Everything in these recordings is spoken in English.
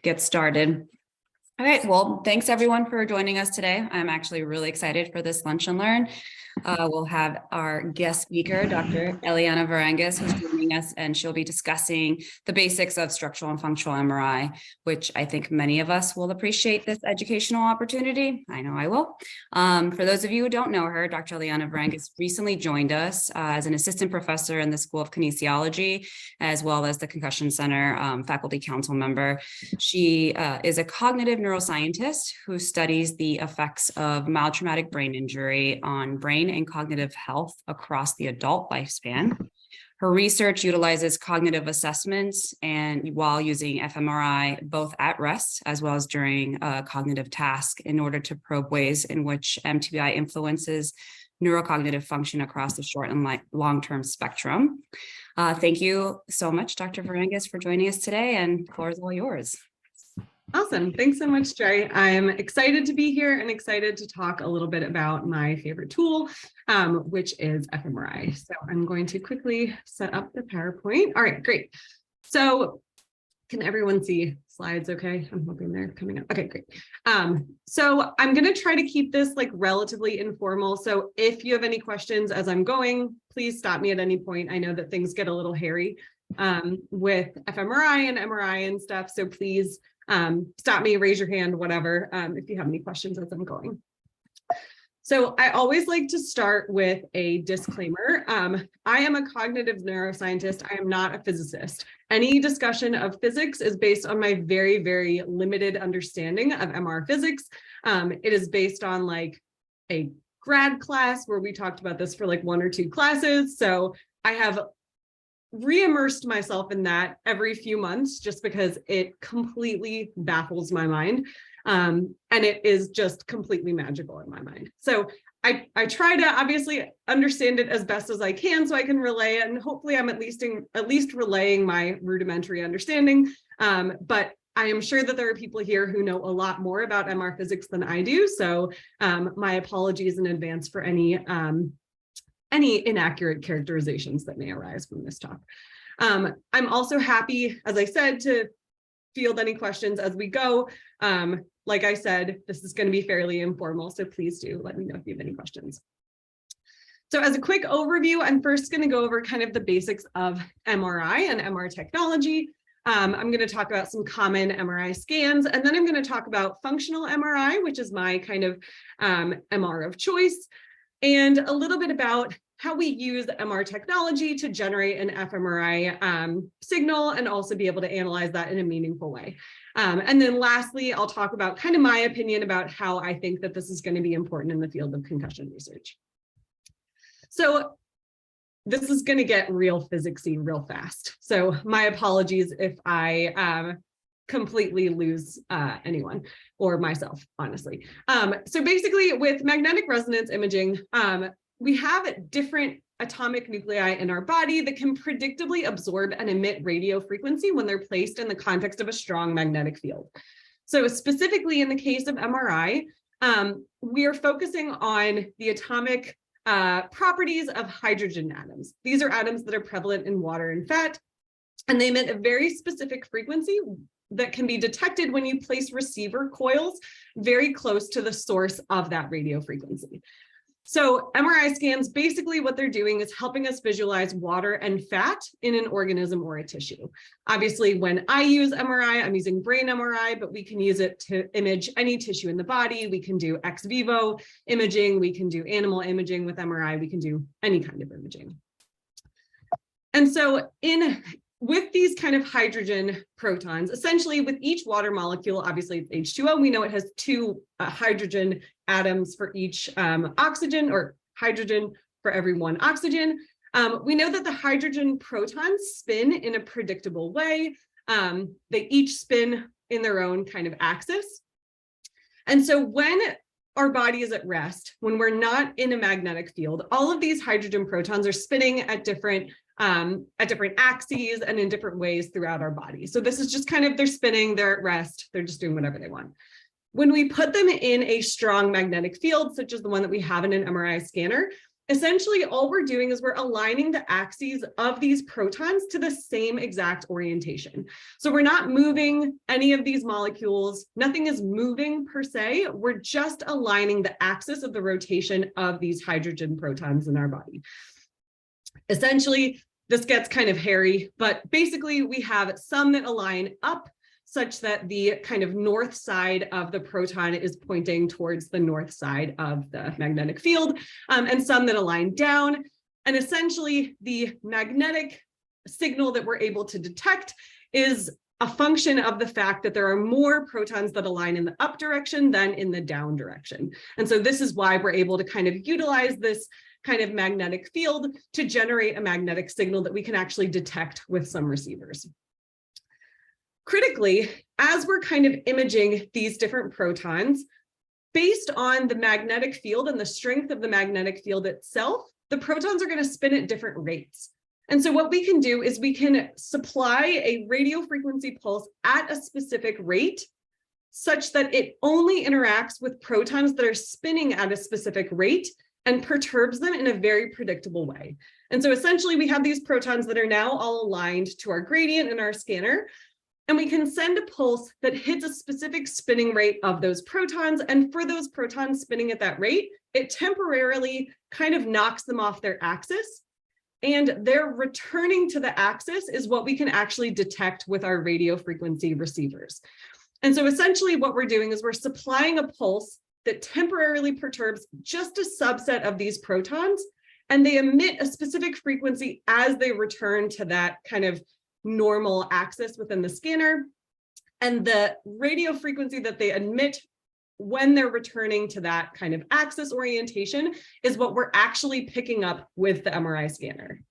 Get started. All right, well, thanks everyone for joining us today. I'm actually really excited for this Lunch and Learn. We'll have our guest speaker, Dr. Eleanna Varangis, who's joining us, and she'll be discussing the basics of structural and functional MRI, which I think many of us will appreciate this educational opportunity. I know I will. For those of you who don't know her, Dr. Eleanna Varangis recently joined us as an assistant professor in the School of Kinesiology, as well as the Concussion Center faculty council member. She is a cognitive neuroscientist who studies the effects of mild traumatic brain injury on brain and cognitive health across the adult lifespan. Her research utilizes cognitive assessments and while using fMRI, both at rest as well as during a cognitive task, in order to probe ways in which mTBI influences neurocognitive function across the short and long-term spectrum. Thank you so much, Dr. Varangis, for joining us today, and the floor is all yours. Awesome. Thanks so much, Jerry. I'm excited to be here and excited to talk a little bit about my favorite tool, which is fMRI. So I'm going to quickly set up the PowerPoint. All right, great. So can everyone see slides okay? I'm hoping they're coming up. Okay, great. So I'm going to try to keep this like relatively informal. So if you have any questions as I'm going, please stop me at any point. I know that things get a little hairy with fMRI and MRI and stuff. So please stop me, raise your hand, whatever, if you have any questions as I'm going. So I always like to start with a disclaimer. I am a cognitive neuroscientist. I am not a physicist. Any discussion of physics is based on my very, very limited understanding of MR physics. It is based on like a grad class where we talked about this for like 1 or 2 classes. So I have re-immersed myself in that every few months just because it completely baffles my mind. And it is just completely magical in my mind. So I try to obviously understand it as best as I can so I can relay it, and hopefully I'm at least relaying my rudimentary understanding. But I am sure that there are people here who know a lot more about MR physics than I do. So my apologies in advance for any inaccurate characterizations that may arise from this talk. I'm also happy, as I said, to field any questions as we go. Like I said, this is going to be fairly informal, so please do let me know if you have any questions. So as a quick overview, I'm first going to go over kind of the basics of MRI and MR technology. I'm going to talk about some common MRI scans, and then I'm going to talk about functional MRI, which is my kind of MR of choice, and a little bit about how we use MR technology to generate an fMRI signal and also be able to analyze that in a meaningful way. And then lastly, I'll talk about kind of my opinion about how I think that this is going to be important in the field of concussion research. So this is going to get real physicsy real fast. So my apologies if I completely lose anyone or myself, honestly. So basically with magnetic resonance imaging, we have different atomic nuclei in our body that can predictably absorb and emit radio frequency when they're placed in the context of a strong magnetic field. So specifically in the case of MRI, we are focusing on the atomic properties of hydrogen atoms. These are atoms that are prevalent in water and fat, and they emit a very specific frequency that can be detected when you place receiver coils very close to the source of that radio frequency. So MRI scans, basically what they're doing is helping us visualize water and fat in an organism or a tissue. Obviously, when I use MRI, I'm using brain MRI, but we can use it to image any tissue in the body. We can do ex vivo imaging. We can do animal imaging with MRI. We can do any kind of imaging. And so with these kind of hydrogen protons, essentially with each water molecule, obviously it's H2O, we know it has 2 hydrogen atoms for each oxygen, or hydrogen for every 1 oxygen. We know that the hydrogen protons spin in a predictable way. They each spin in their own kind of axis. And so when our body is at rest, when we're not in a magnetic field, all of these hydrogen protons are spinning at different axes and in different ways throughout our body. So this is just kind of, they're spinning, they're at rest, they're just doing whatever they want. When we put them in a strong magnetic field, such as the one that we have in an MRI scanner, essentially all we're doing is we're aligning the axes of these protons to the same exact orientation. So we're not moving any of these molecules. Nothing is moving per se. We're just aligning the axis of the rotation of these hydrogen protons in our body. Essentially, this gets kind of hairy, but basically we have some that align up such that the kind of north side of the proton is pointing towards the north side of the magnetic field, and some that align down. And essentially the magnetic signal that we're able to detect is a function of the fact that there are more protons that align in the up direction than in the down direction. And so this is why we're able to kind of utilize this kind of magnetic field to generate a magnetic signal that we can actually detect with some receivers. Critically, as we're kind of imaging these different protons, based on the magnetic field and the strength of the magnetic field itself, the protons are going to spin at different rates. And so what we can do is we can supply a radio frequency pulse at a specific rate such that it only interacts with protons that are spinning at a specific rate and perturbs them in a very predictable way. And so essentially we have these protons that are now all aligned to our gradient in our scanner, and we can send a pulse that hits a specific spinning rate of those protons. And for those protons spinning at that rate, it temporarily kind of knocks them off their axis. And their returning to the axis is what we can actually detect with our radio frequency receivers. And so essentially what we're doing is we're supplying a pulse that temporarily perturbs just a subset of these protons, and they emit a specific frequency as they return to that kind of normal axis within the scanner. And the radio frequency that they emit when they're returning to that kind of axis orientation is what we're actually picking up with the MRI scanner.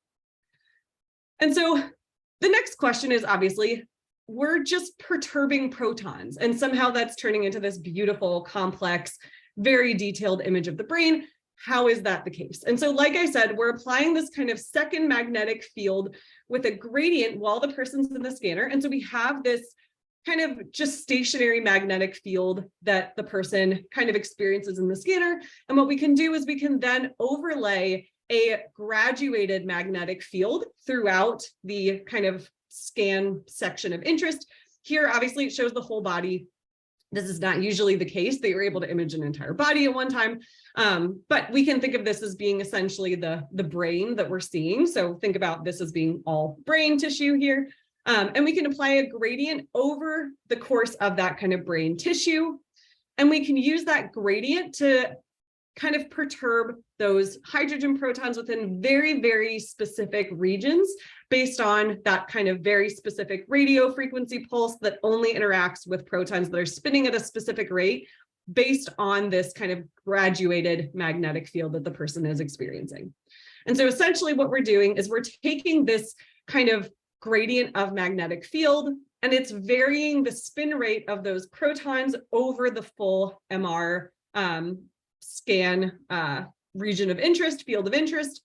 And so the next question is obviously, we're just perturbing protons, and somehow that's turning into this beautiful, complex, very detailed image of the brain. How is that the case? And so, like I said, we're applying this kind of second magnetic field with a gradient while the person's in the scanner. And so we have this kind of just stationary magnetic field that the person kind of experiences in the scanner. And what we can do is we can then overlay a graduated magnetic field throughout the kind of scan section of interest. Here, obviously, it shows the whole body. This is not usually the case that you're able to image an entire body at one time, but we can think of this as being essentially the brain that we're seeing. So think about this as being all brain tissue here. And we can apply a gradient over the course of that kind of brain tissue. And we can use that gradient to kind of perturb those hydrogen protons within very, very specific regions based on that kind of very specific radio frequency pulse that only interacts with protons that are spinning at a specific rate based on this kind of graduated magnetic field that the person is experiencing. And so essentially what we're doing is we're taking this kind of gradient of magnetic field, and it's varying the spin rate of those protons over the full MR scan region of interest, field of interest.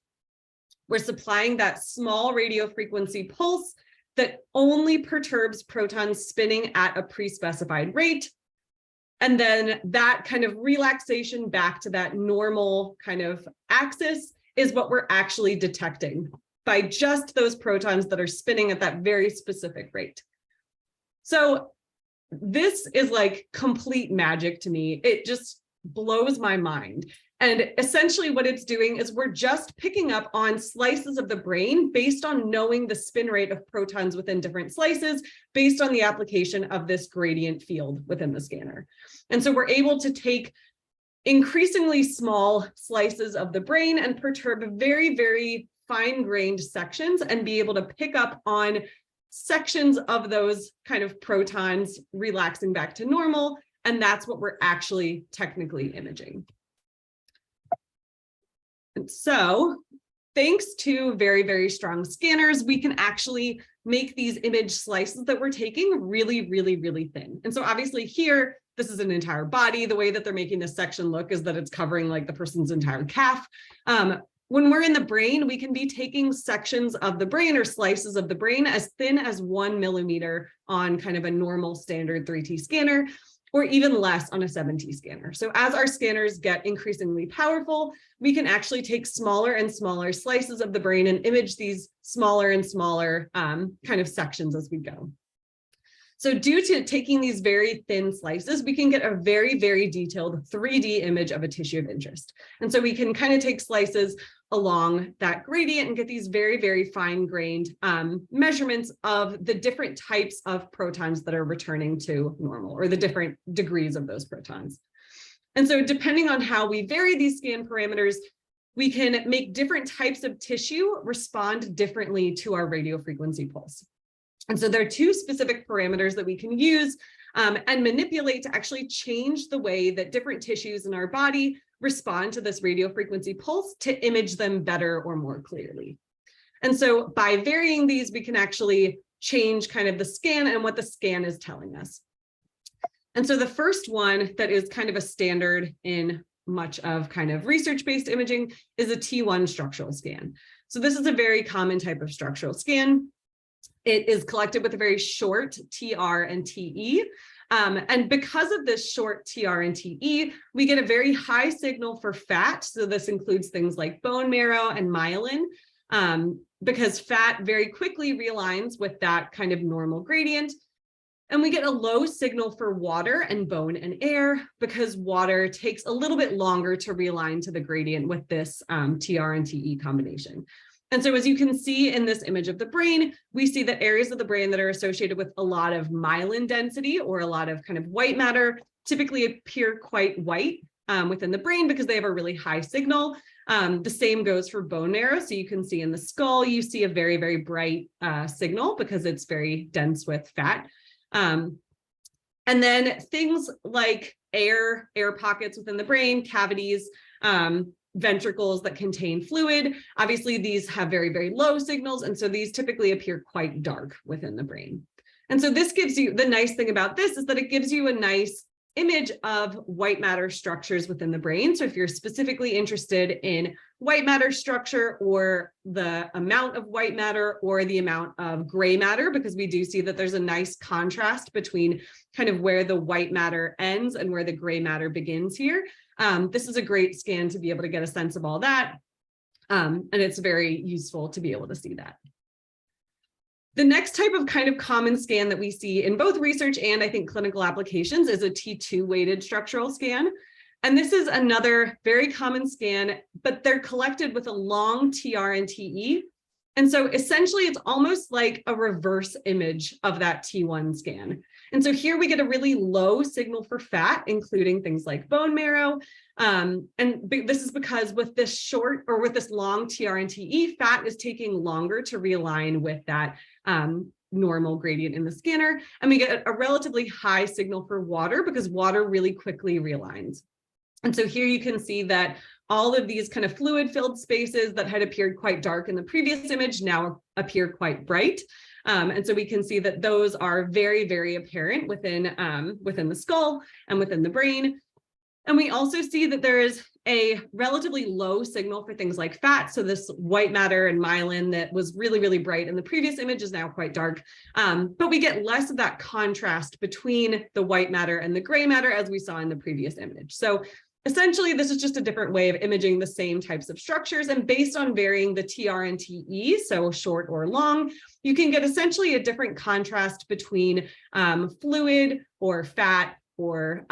We're supplying that small radio frequency pulse that only perturbs protons spinning at a pre-specified rate. And then that kind of relaxation back to that normal kind of axis is what we're actually detecting by just those protons that are spinning at that very specific rate. So this is like complete magic to me. It just blows my mind. And essentially what it's doing is we're just picking up on slices of the brain based on knowing the spin rate of protons within different slices based on the application of this gradient field within the scanner. And so we're able to take increasingly small slices of the brain and perturb very, very fine-grained sections and be able to pick up on sections of those kind of protons relaxing back to normal. And that's what we're actually technically imaging. And so thanks to very, very strong scanners, we can actually make these image slices that we're taking really, really, really thin. And so obviously here, this is an entire body. The way that they're making this section look is that it's covering like the person's entire calf. When we're in the brain, we can be taking sections of the brain or slices of the brain as thin as 1 millimeter on kind of a normal standard 3T scanner. or even less on a 7T scanner. So as our scanners get increasingly powerful, we can actually take smaller and smaller slices of the brain and image these smaller and smaller kind of sections as we go. So due to taking these very thin slices, we can get a very, very detailed 3D image of a tissue of interest. And so we can kind of take slices along that gradient and get these very, very fine-grained measurements of the different types of protons that are returning to normal, or the different degrees of those protons. And so depending on how we vary these scan parameters, we can make different types of tissue respond differently to our radiofrequency pulse. And so there are two specific parameters that we can use and manipulate to actually change the way that different tissues in our body respond to this radiofrequency pulse to image them better or more clearly. And so by varying these, we can actually change kind of the scan and what the scan is telling us. And so the first one that is kind of a standard in much of kind of research-based imaging is a T1 structural scan. So this is a very common type of structural scan. It is collected with a very short TR and TE. And because of this short TR and TE, we get a very high signal for fat. So this includes things like bone marrow and myelin, because fat very quickly realigns with that kind of normal gradient. And we get a low signal for water and bone and air, because water takes a little bit longer to realign to the gradient with this TR and TE combination. And so as you can see in this image of the brain, we see that areas of the brain that are associated with a lot of myelin density or a lot of kind of white matter typically appear quite white within the brain because they have a really high signal. The same goes for bone marrow. So you can see in the skull, you see a very, very bright signal because it's very dense with fat. And then things like air pockets within the brain, cavities, ventricles that contain fluid. Obviously, these have very, very low signals. And so these typically appear quite dark within the brain. And so this gives you, the nice thing about this is that it gives you a nice image of white matter structures within the brain. So if you're specifically interested in white matter structure or the amount of white matter or the amount of gray matter, because we do see that there's a nice contrast between kind of where the white matter ends and where the gray matter begins here. This is a great scan to be able to get a sense of all that. And it's very useful to be able to see that. The next type of kind of common scan that we see in both research and I think clinical applications is a T2 weighted structural scan. And this is another very common scan, but they're collected with a long TR and TE. And so essentially it's almost like a reverse image of that T1 scan. And so here we get a really low signal for fat, including things like bone marrow. And this is because with this short or with this long TR and TE, fat is taking longer to realign with that normal gradient in the scanner. And we get a relatively high signal for water because water really quickly realigns. And so here you can see that all of these kind of fluid-filled spaces that had appeared quite dark in the previous image now appear quite bright. And so we can see that those are very, very apparent within the skull and within the brain. And we also see that there is a relatively low signal for things like fat. So this white matter and myelin that was really, really bright in the previous image is now quite dark. But we get less of that contrast between the white matter and the gray matter as we saw in the previous image. So essentially, this is just a different way of imaging the same types of structures. And based on varying the TR and TE, so short or long, you can get essentially a different contrast between fluid or fat or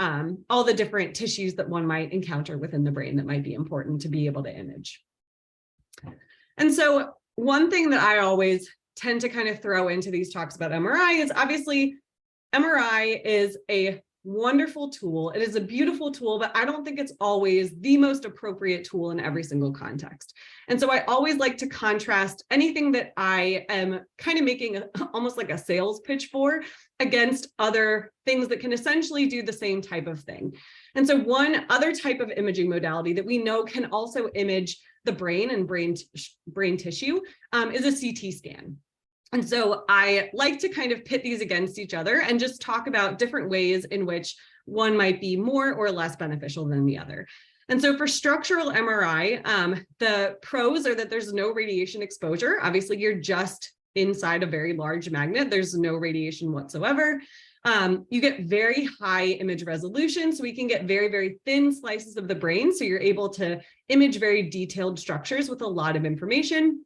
all the different tissues that one might encounter within the brain that might be important to be able to image. And so one thing that I always tend to kind of throw into these talks about MRI is obviously MRI is a wonderful tool. It is a beautiful tool, but I don't think it's always the most appropriate tool in every single context. And so I always like to contrast anything that I am kind of making almost like a sales pitch for against other things that can essentially do the same type of thing. And so one other type of imaging modality that we know can also image the brain and brain tissue is a CT scan. And so I like to kind of pit these against each other and just talk about different ways in which one might be more or less beneficial than the other. And so for structural MRI, the pros are that there's no radiation exposure. Obviously, you're just inside a very large magnet. There's no radiation whatsoever. You get very high image resolution, so we can get very, very thin slices of the brain. So you're able to image very detailed structures with a lot of information.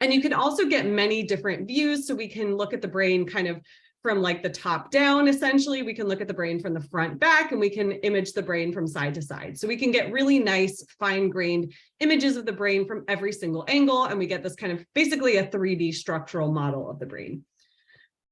And you can also get many different views. So we can look at the brain kind of from like the top down, essentially. We can look at the brain from the front back, and we can image the brain from side to side. So we can get really nice fine-grained images of the brain from every single angle. And we get this kind of basically a 3D structural model of the brain.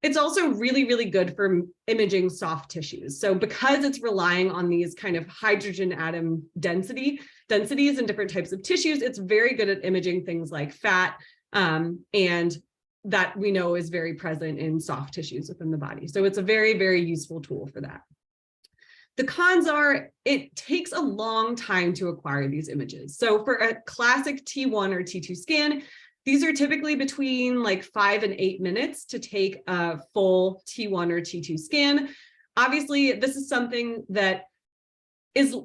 It's also really, really good for imaging soft tissues. So because it's relying on these kind of hydrogen atom densities in different types of tissues, it's very good at imaging things like fat, and that we know is very present in soft tissues within the body. So it's a very, very useful tool for that. The cons are it takes a long time to acquire these images. So for a classic T1 or T2 scan, these are typically between like 5 and 8 minutes to take a full T1 or T2 scan. Obviously, this is something that is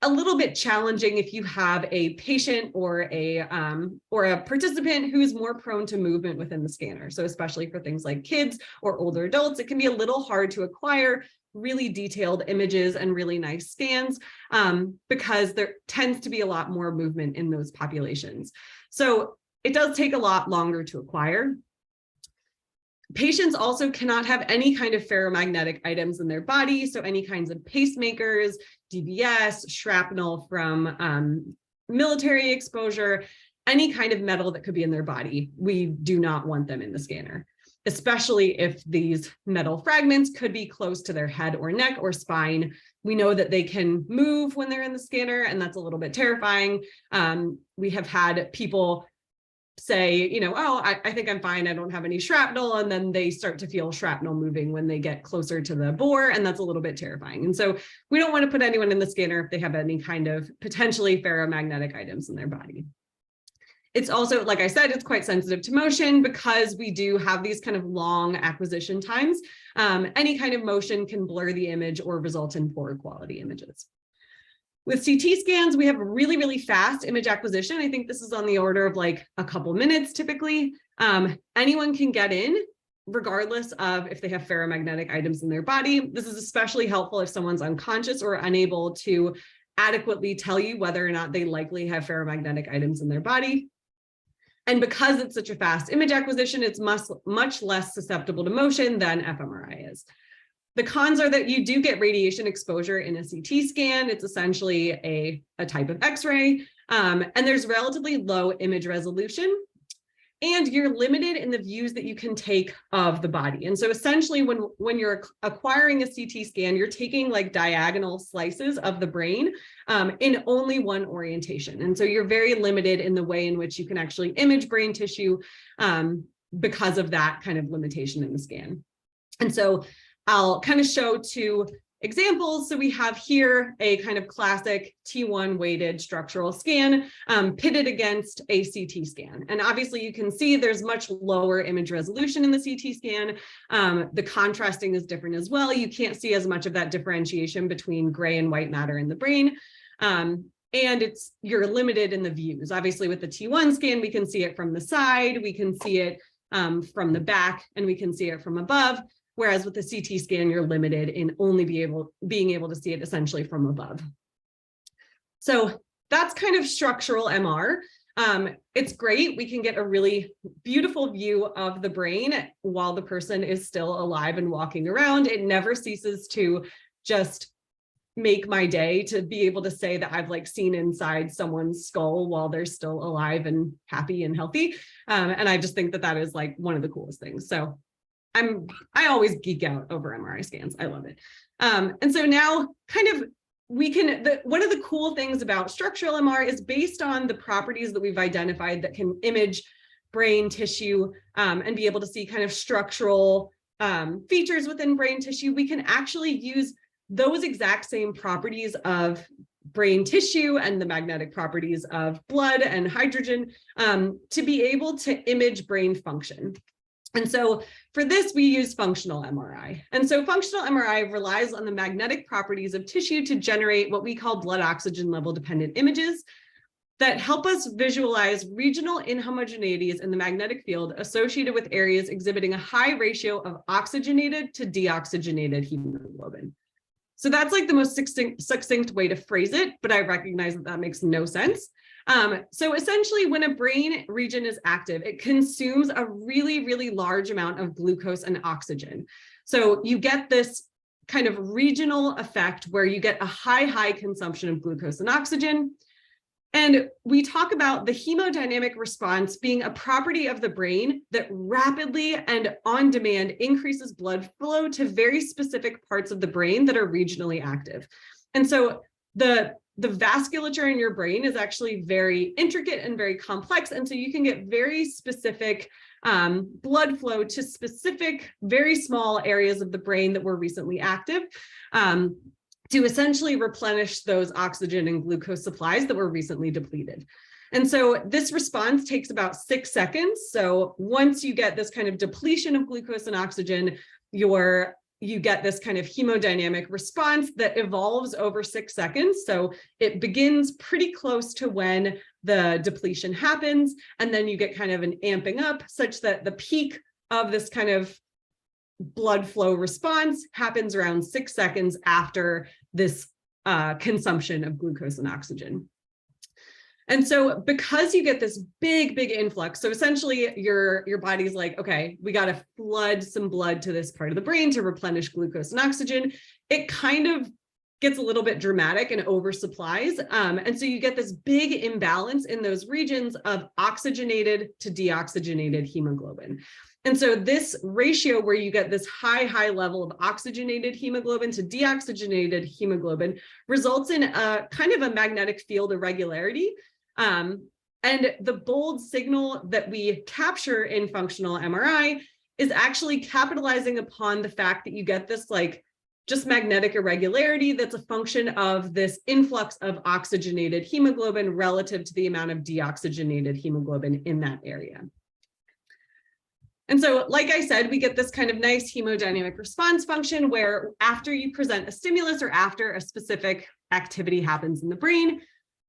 a little bit challenging if you have a patient or a participant who's more prone to movement within the scanner. So especially for things like kids or older adults, it can be a little hard to acquire really detailed images and really nice scans because there tends to be a lot more movement in those populations. So it does take a lot longer to acquire. Patients also cannot have any kind of ferromagnetic items in their body. So any kinds of pacemakers, DBS, shrapnel from military exposure, any kind of metal that could be in their body, we do not want them in the scanner, especially if these metal fragments could be close to their head or neck or spine. We know that they can move when they're in the scanner, and that's a little bit terrifying. We have had people say, you know, oh, I think I'm fine, I don't have any shrapnel, and then they start to feel shrapnel moving when they get closer to the bore, and that's a little bit terrifying. And so we don't want to put anyone in the scanner if they have any kind of potentially ferromagnetic items in their body. It's also, like I said, it's quite sensitive to motion because we do have these kind of long acquisition times. Any kind of motion can blur the image or result in poor quality images. With CT scans, we have really, really fast image acquisition. I think this is on the order of like a couple minutes typically. Anyone can get in regardless of if they have ferromagnetic items in their body. This is especially helpful if someone's unconscious or unable to adequately tell you whether or not they likely have ferromagnetic items in their body. And because it's such a fast image acquisition, it's much less susceptible to motion than fMRI is. The cons are that you do get radiation exposure in a CT scan. It's essentially a type of X-ray, and there's relatively low image resolution, and you're limited in the views that you can take of the body. And so essentially when you're acquiring a CT scan, you're taking like diagonal slices of the brain in only one orientation. And so you're very limited in the way in which you can actually image brain tissue because of that kind of limitation in the scan. And so I'll kind of show two examples. So we have here a kind of classic T1 weighted structural scan pitted against a CT scan. And obviously you can see there's much lower image resolution in the CT scan. The contrasting is different as well. You can't see as much of that differentiation between gray and white matter in the brain. And you're limited in the views. Obviously with the T1 scan, we can see it from the side, we can see it from the back, and we can see it from above. Whereas with the CT scan, you're limited in only being able to see it essentially from above. So that's kind of structural MR. It's great. We can get a really beautiful view of the brain while the person is still alive and walking around. It never ceases to just make my day to be able to say that I've like seen inside someone's skull while they're still alive and happy and healthy. And I just think that that is like one of the coolest things. So I always geek out over MRI scans. I love it. And so now kind of one of the cool things about structural MR is based on the properties that we've identified that can image brain tissue and be able to see kind of structural features within brain tissue. We can actually use those exact same properties of brain tissue and the magnetic properties of blood and hydrogen to be able to image brain function. And so for this, we use functional MRI. And so functional MRI relies on the magnetic properties of tissue to generate what we call blood oxygen level dependent images. that help us visualize regional inhomogeneities in the magnetic field associated with areas exhibiting a high ratio of oxygenated to deoxygenated hemoglobin. So that's like the most succinct way to phrase it, but I recognize that that makes no sense. So essentially, when a brain region is active, it consumes a really, really large amount of glucose and oxygen. So you get this kind of regional effect where you get a high consumption of glucose and oxygen. And we talk about the hemodynamic response being a property of the brain that rapidly and on demand increases blood flow to very specific parts of the brain that are regionally active. And so the vasculature in your brain is actually very intricate and very complex. And so you can get very specific blood flow to specific, very small areas of the brain that were recently active. To essentially replenish those oxygen and glucose supplies that were recently depleted. And so this response takes about 6 seconds. So once you get this kind of depletion of glucose and oxygen, you get this kind of hemodynamic response that evolves over 6 seconds. So it begins pretty close to when the depletion happens, and then you get kind of an amping up such that the peak of this kind of blood flow response happens around 6 seconds after this consumption of glucose and oxygen. And so because you get this big influx, so essentially your body's like, okay, we got to flood some blood to this part of the brain to replenish glucose and oxygen. It kind of gets a little bit dramatic and oversupplies. And so you get this big imbalance in those regions of oxygenated to deoxygenated hemoglobin. And so this ratio where you get this high level of oxygenated hemoglobin to deoxygenated hemoglobin results in a kind of a magnetic field irregularity. And the bold signal that we capture in functional MRI is actually capitalizing upon the fact that you get this like just magnetic irregularity that's a function of this influx of oxygenated hemoglobin relative to the amount of deoxygenated hemoglobin in that area. And so, like I said, we get this kind of nice hemodynamic response function where after you present a stimulus or after a specific activity happens in the brain,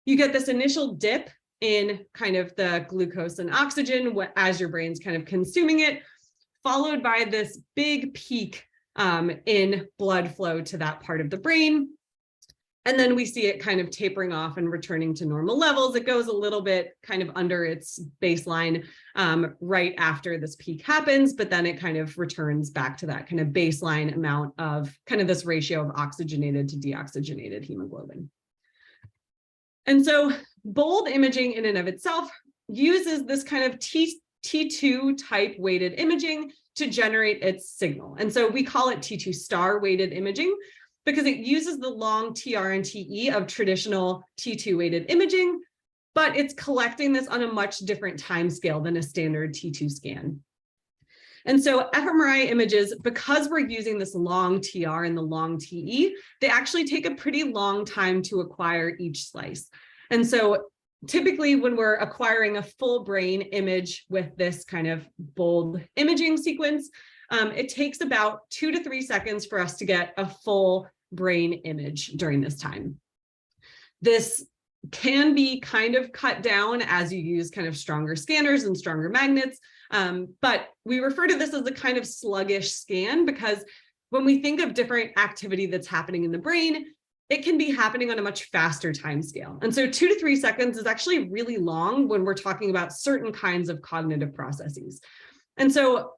you get this initial dip in kind of the glucose and oxygen as your brain's kind of consuming it, followed by this big peak in blood flow to that part of the brain. And then we see it kind of tapering off and returning to normal levels. It goes a little bit kind of under its baseline right after this peak happens, but then it kind of returns back to that kind of baseline amount of kind of this ratio of oxygenated to deoxygenated hemoglobin. And so bold imaging in and of itself uses this kind of T2 type weighted imaging to generate its signal. And so we call it T2 star weighted imaging, because it uses the long TR and TE of traditional T2 weighted imaging, but it's collecting this on a much different time scale than a standard T2 scan. And so fMRI images, because we're using this long TR and the long TE, they actually take a pretty long time to acquire each slice. And so typically when we're acquiring a full brain image with this kind of bold imaging sequence, it takes about 2 to 3 seconds for us to get a full brain image during this time. This can be kind of cut down as you use kind of stronger scanners and stronger magnets, but we refer to this as a kind of sluggish scan because when we think of different activity that's happening in the brain, it can be happening on a much faster time scale. And so 2 to 3 seconds is actually really long when we're talking about certain kinds of cognitive processes. And so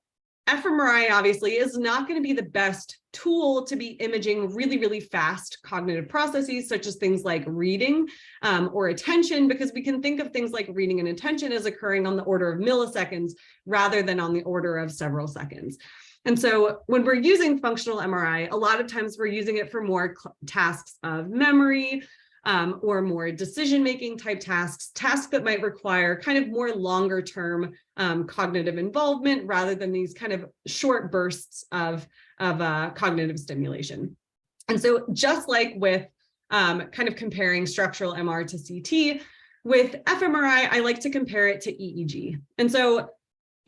fMRI obviously is not going to be the best tool to be imaging really fast cognitive processes, such as things like reading or attention, because we can think of things like reading and attention as occurring on the order of milliseconds rather than on the order of several seconds. And so when we're using functional MRI, a lot of times we're using it for more tasks of memory or more decision-making type tasks that might require kind of more longer term cognitive involvement rather than these kind of short bursts of cognitive stimulation. And so just like with kind of comparing structural MR to CT, with fMRI, I like to compare it to EEG. And so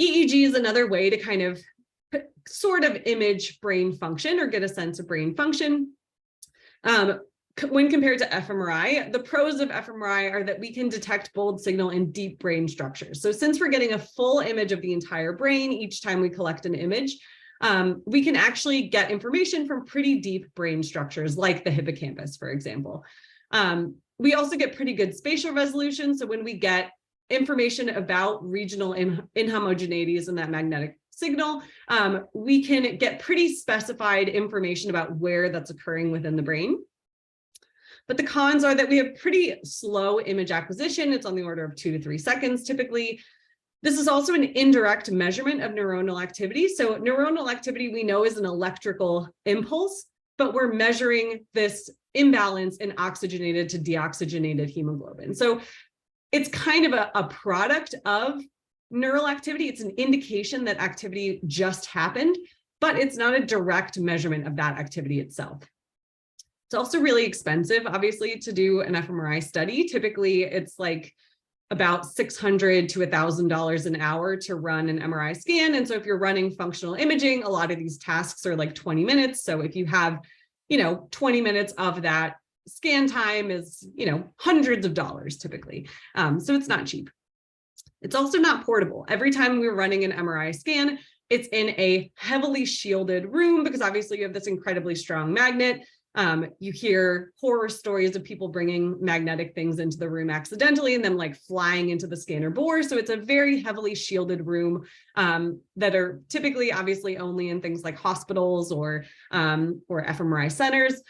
EEG is another way to kind of sort of image brain function or get a sense of brain function. when compared to fMRI, the pros of fMRI are that we can detect bold signal in deep brain structures. So since we're getting a full image of the entire brain each time we collect an image, we can actually get information from pretty deep brain structures like the hippocampus, for example. We also get pretty good spatial resolution. So when we get information about regional inhomogeneities in that magnetic signal, we can get pretty specified information about where that's occurring within the brain. But the cons are that we have pretty slow image acquisition. It's on the order of 2 to 3 seconds typically. This is also an indirect measurement of neuronal activity. So neuronal activity we know is an electrical impulse, but we're measuring this imbalance in oxygenated to deoxygenated hemoglobin. So it's kind of a product of neural activity. It's an indication that activity just happened, but it's not a direct measurement of that activity itself. It's also really expensive, obviously, to do an fMRI study. Typically, it's like about $600 to $1,000 an hour to run an MRI scan. And so if you're running functional imaging, a lot of these tasks are like 20 minutes. So if you have, 20 minutes of that scan time is, hundreds of dollars typically. So it's not cheap. It's also not portable. Every time we're running an MRI scan, it's in a heavily shielded room because obviously you have this incredibly strong magnet. You hear horror stories of people bringing magnetic things into the room accidentally and them like flying into the scanner bore. So it's a very heavily shielded room that are typically obviously only in things like hospitals or fMRI centers.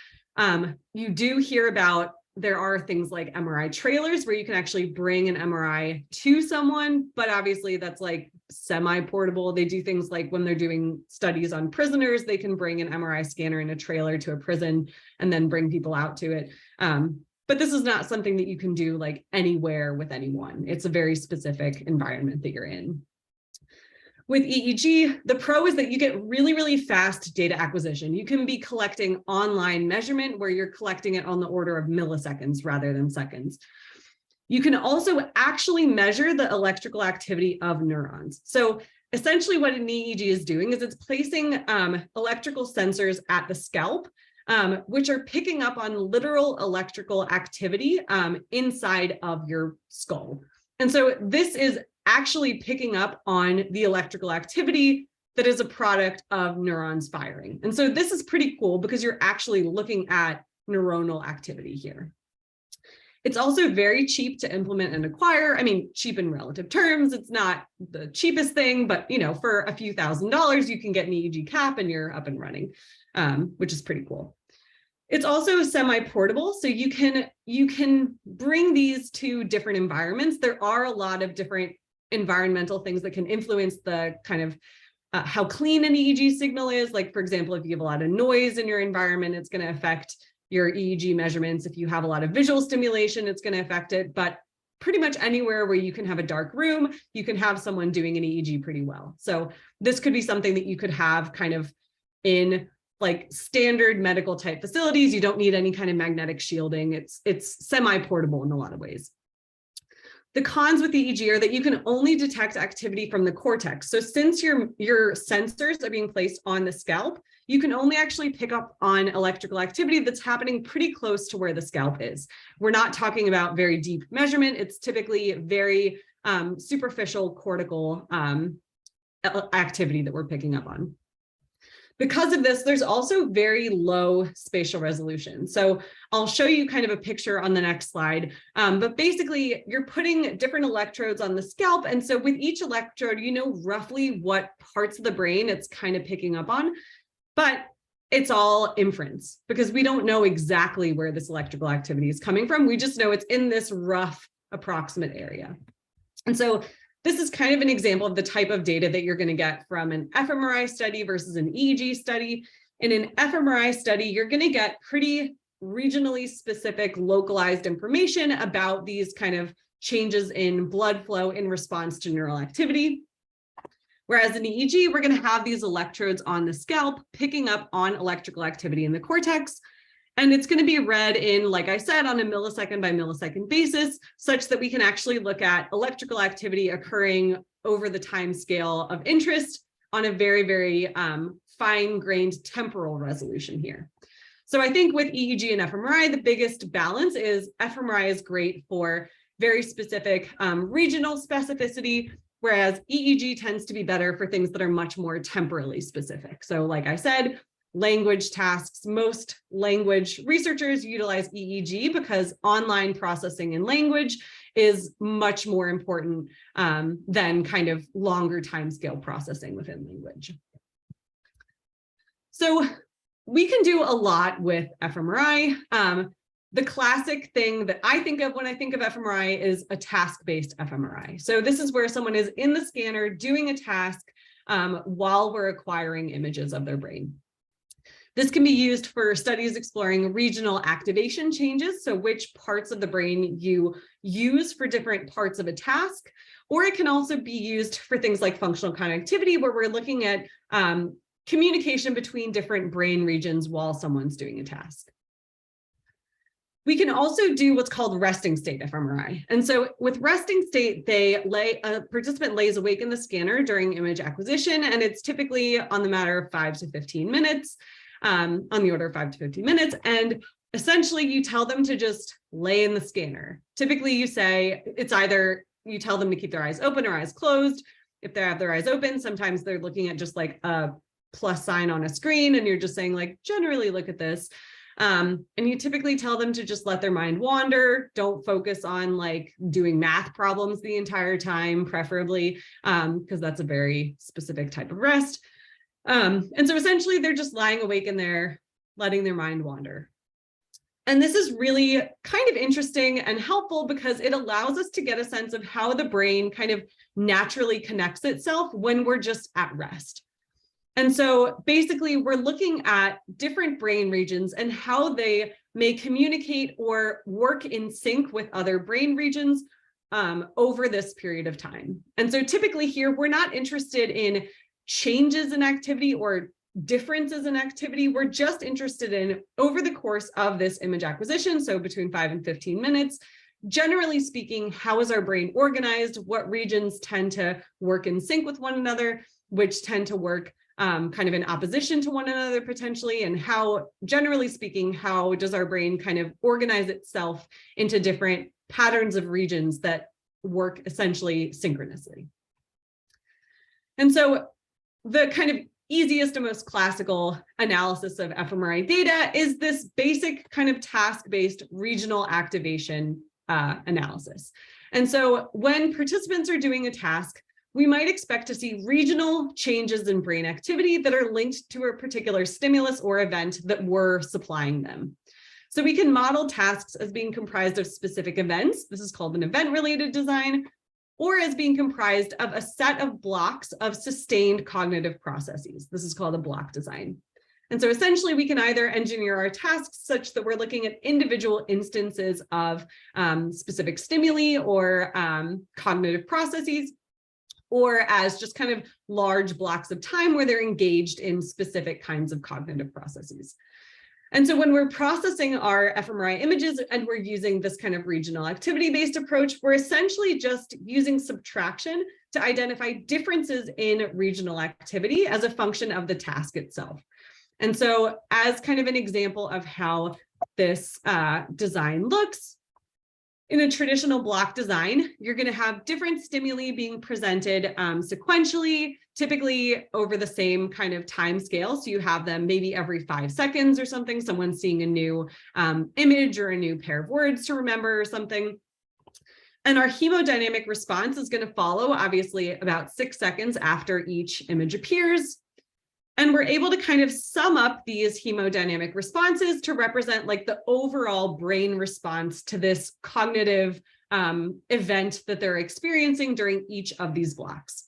You do hear about there are things like MRI trailers where you can actually bring an MRI to someone, but obviously that's like semi-portable. They do things like when they're doing studies on prisoners, they can bring an MRI scanner in a trailer to a prison and then bring people out to it. But this is not something that you can do like anywhere with anyone. It's a very specific environment that you're in. With EEG, the pro is that you get really, really fast data acquisition. You can be collecting online measurement where you're collecting it on the order of milliseconds rather than seconds. You can also actually measure the electrical activity of neurons. So essentially what an EEG is doing is it's placing electrical sensors at the scalp, which are picking up on literal electrical activity inside of your skull. And so this is actually picking up on the electrical activity that is a product of neurons firing. And so this is pretty cool because you're actually looking at neuronal activity here. It's also very cheap to implement and acquire. I mean, cheap in relative terms, it's not the cheapest thing, but for a few $1,000s, you can get an EEG cap and you're up and running, which is pretty cool. It's also semi-portable, so you can bring these to different environments. There are a lot of different environmental things that can influence the kind of how clean an EEG signal is. Like, for example, if you have a lot of noise in your environment, it's going to affect your EEG measurements. If you have a lot of visual stimulation, it's going to affect it. But pretty much anywhere where you can have a dark room, you can have someone doing an EEG pretty well. So this could be something that you could have kind of in like standard medical type facilities. You don't need any kind of magnetic shielding. It's semi-portable in a lot of ways. The cons with the EEG are that you can only detect activity from the cortex. So since your sensors are being placed on the scalp, you can only actually pick up on electrical activity that's happening pretty close to where the scalp is. We're not talking about very deep measurement. It's typically very superficial cortical activity that we're picking up on. Because of this, there's also very low spatial resolution. So I'll show you kind of a picture on the next slide. But basically, you're putting different electrodes on the scalp. And so with each electrode, you know roughly what parts of the brain it's kind of picking up on. But it's all inference because we don't know exactly where this electrical activity is coming from. We just know it's in this rough approximate area. And so this is kind of an example of the type of data that you're going to get from an fMRI study versus an EEG study. In an fMRI study, you're going to get pretty regionally specific localized information about these kind of changes in blood flow in response to neural activity. Whereas in EEG, we're going to have these electrodes on the scalp picking up on electrical activity in the cortex. And it's going to be read in, like I said, on a millisecond by millisecond basis, such that we can actually look at electrical activity occurring over the time scale of interest on a very, very fine-grained temporal resolution here. So I think with EEG and fMRI, the biggest balance is fMRI is great for very specific regional specificity, whereas EEG tends to be better for things that are much more temporally specific. So like I said, language tasks, most language researchers utilize EEG because online processing in language is much more important than kind of longer timescale processing within language. So we can do a lot with fMRI. The classic thing that I think of when I think of fMRI is a task-based fMRI. So this is where someone is in the scanner doing a task while we're acquiring images of their brain. This can be used for studies exploring regional activation changes, so which parts of the brain you use for different parts of a task, or it can also be used for things like functional connectivity, where we're looking at communication between different brain regions while someone's doing a task. We can also do what's called resting state fMRI. And so with resting state, a participant lays awake in the scanner during image acquisition, and it's typically on the matter of 5 to 15 minutes. On the order of 5 to 15 minutes. And essentially you tell them to just lay in the scanner. Typically you say, it's either you tell them to keep their eyes open or eyes closed. If they have their eyes open, sometimes they're looking at just like a plus sign on a screen and you're just saying like, generally look at this. And you typically tell them to just let their mind wander. Don't focus on like doing math problems the entire time, preferably, because that's a very specific type of rest. And so essentially they're just lying awake in there, letting their mind wander. And this is really kind of interesting and helpful because it allows us to get a sense of how the brain kind of naturally connects itself when we're just at rest. And so basically we're looking at different brain regions and how they may communicate or work in sync with other brain regions over this period of time. And so typically here, we're not interested in changes in activity or differences in activity. We're just interested in over the course of this image acquisition, so between 5 and 15 minutes, generally speaking, how is our brain organized? What regions tend to work in sync with one another, which tend to work kind of in opposition to one another potentially, and how, generally speaking, how does our brain kind of organize itself into different patterns of regions that work essentially synchronously. And so the kind of easiest and most classical analysis of fMRI data is this basic kind of task-based regional activation analysis. And so when participants are doing a task, we might expect to see regional changes in brain activity that are linked to a particular stimulus or event that we're supplying them. So we can model tasks as being comprised of specific events. This is called an event-related design, or as being comprised of a set of blocks of sustained cognitive processes. This is called a block design. And so essentially we can either engineer our tasks such that we're looking at individual instances of specific stimuli or cognitive processes, or as just kind of large blocks of time where they're engaged in specific kinds of cognitive processes. And so when we're processing our fMRI images and we're using this kind of regional activity-based approach, we're essentially just using subtraction to identify differences in regional activity as a function of the task itself. And so as kind of an example of how this design looks, in a traditional block design, you're going to have different stimuli being presented sequentially, typically over the same kind of time scale. So you have them maybe every 5 seconds or something, someone's seeing a new image or a new pair of words to remember or something. And our hemodynamic response is going to follow, obviously, about 6 seconds after each image appears. And we're able to kind of sum up these hemodynamic responses to represent like the overall brain response to this cognitive event that they're experiencing during each of these blocks.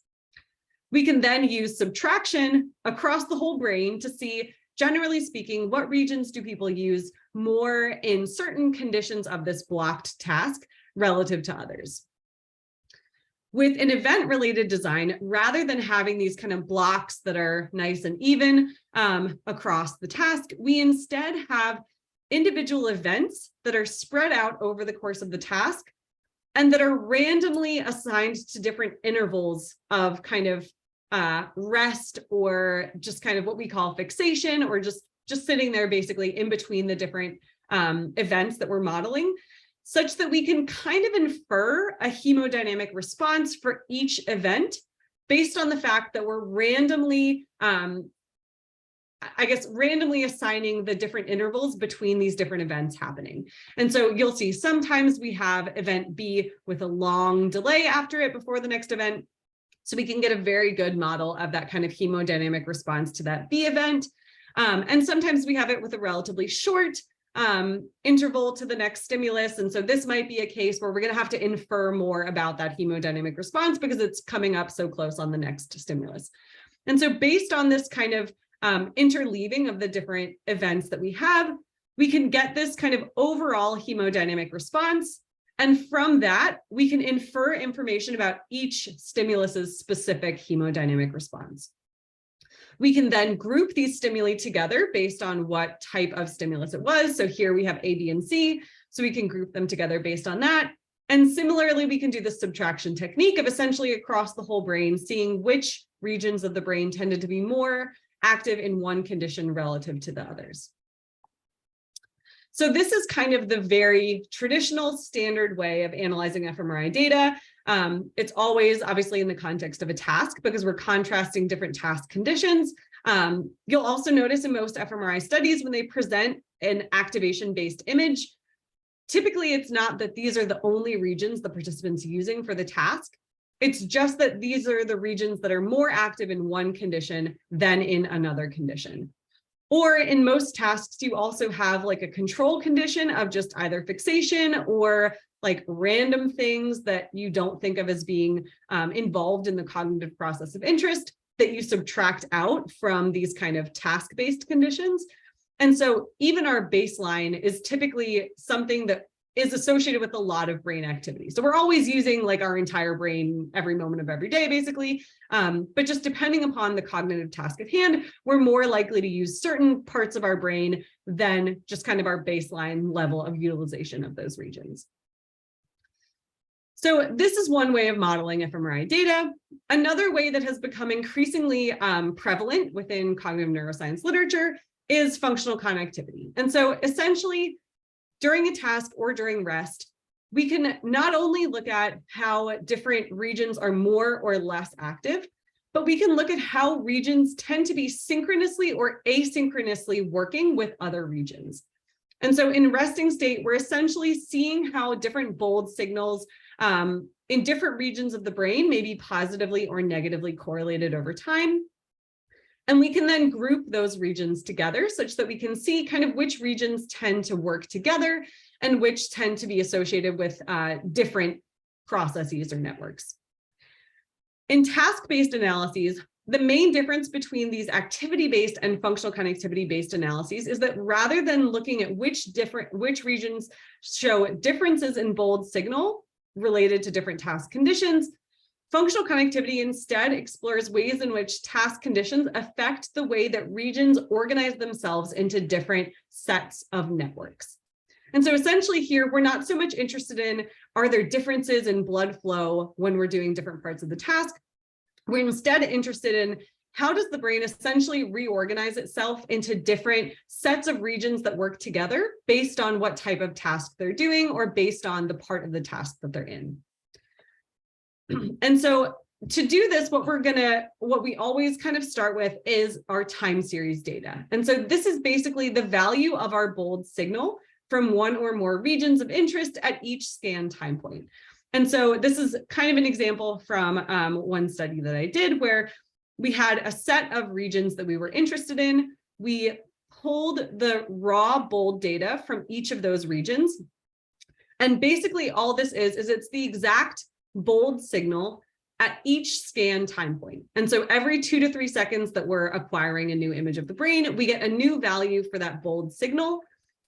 We can then use subtraction across the whole brain to see, generally speaking, what regions do people use more in certain conditions of this blocked task relative to others. With an event-related design, rather than having these kind of blocks that are nice and even across the task, we instead have individual events that are spread out over the course of the task and that are randomly assigned to different intervals of kind of rest or just kind of what we call fixation or just just sitting there basically in between the different events that we're modeling, such that we can kind of infer a hemodynamic response for each event based on the fact that we're randomly, randomly assigning the different intervals between these different events happening. And so you'll see sometimes we have event B with a long delay after it before the next event. So we can get a very good model of that kind of hemodynamic response to that B event. And sometimes we have it with a relatively short interval to the next stimulus. And so this might be a case where we're going to have to infer more about that hemodynamic response because it's coming up so close on the next stimulus. And so based on this kind of interleaving of the different events that we have, we can get this kind of overall hemodynamic response. And from that, we can infer information about each stimulus's specific hemodynamic response. We can then group these stimuli together based on what type of stimulus it was. So here we have A, B, and C. So we can group them together based on that. And similarly, we can do the subtraction technique of essentially across the whole brain, seeing which regions of the brain tended to be more active in one condition relative to the others. So this is kind of the very traditional standard way of analyzing fMRI data. It's always obviously in the context of a task because we're contrasting different task conditions. You'll also notice in most fMRI studies when they present an activation-based image, typically it's not that these are the only regions the participant's using for the task. It's just that these are the regions that are more active in one condition than in another condition. Or in most tasks, you also have like a control condition of just either fixation or like random things that you don't think of as being involved in the cognitive process of interest that you subtract out from these kind of task-based conditions. And so even our baseline is typically something that is associated with a lot of brain activity. So we're always using like our entire brain every moment of every day, basically. But just depending upon the cognitive task at hand, we're more likely to use certain parts of our brain than just kind of our baseline level of utilization of those regions. So this is one way of modeling fMRI data. Another way that has become increasingly prevalent within cognitive neuroscience literature is functional connectivity. And so essentially, during a task or during rest, we can not only look at how different regions are more or less active, but we can look at how regions tend to be synchronously or asynchronously working with other regions. And so in resting state, we're essentially seeing how different bold signals in different regions of the brain may be positively or negatively correlated over time. And we can then group those regions together such that we can see kind of which regions tend to work together and which tend to be associated with different processes or networks. In task-based analyses, the main difference between these activity-based and functional connectivity-based analyses is that rather than looking at which regions show differences in bold signal related to different task conditions, functional connectivity instead explores ways in which task conditions affect the way that regions organize themselves into different sets of networks. And so essentially here, we're not so much interested in, are there differences in blood flow when we're doing different parts of the task? We're instead interested in how does the brain essentially reorganize itself into different sets of regions that work together based on what type of task they're doing or based on the part of the task that they're in. And so to do this, what we always kind of start with is our time series data. And so this is basically the value of our bold signal from one or more regions of interest at each scan time point. And so this is kind of an example from one study that I did where we had a set of regions that we were interested in. We pulled the raw bold data from each of those regions. And basically all this is it's the exact bold signal at each scan time point. And so every 2 to 3 seconds that we're acquiring a new image of the brain, we get a new value for that bold signal.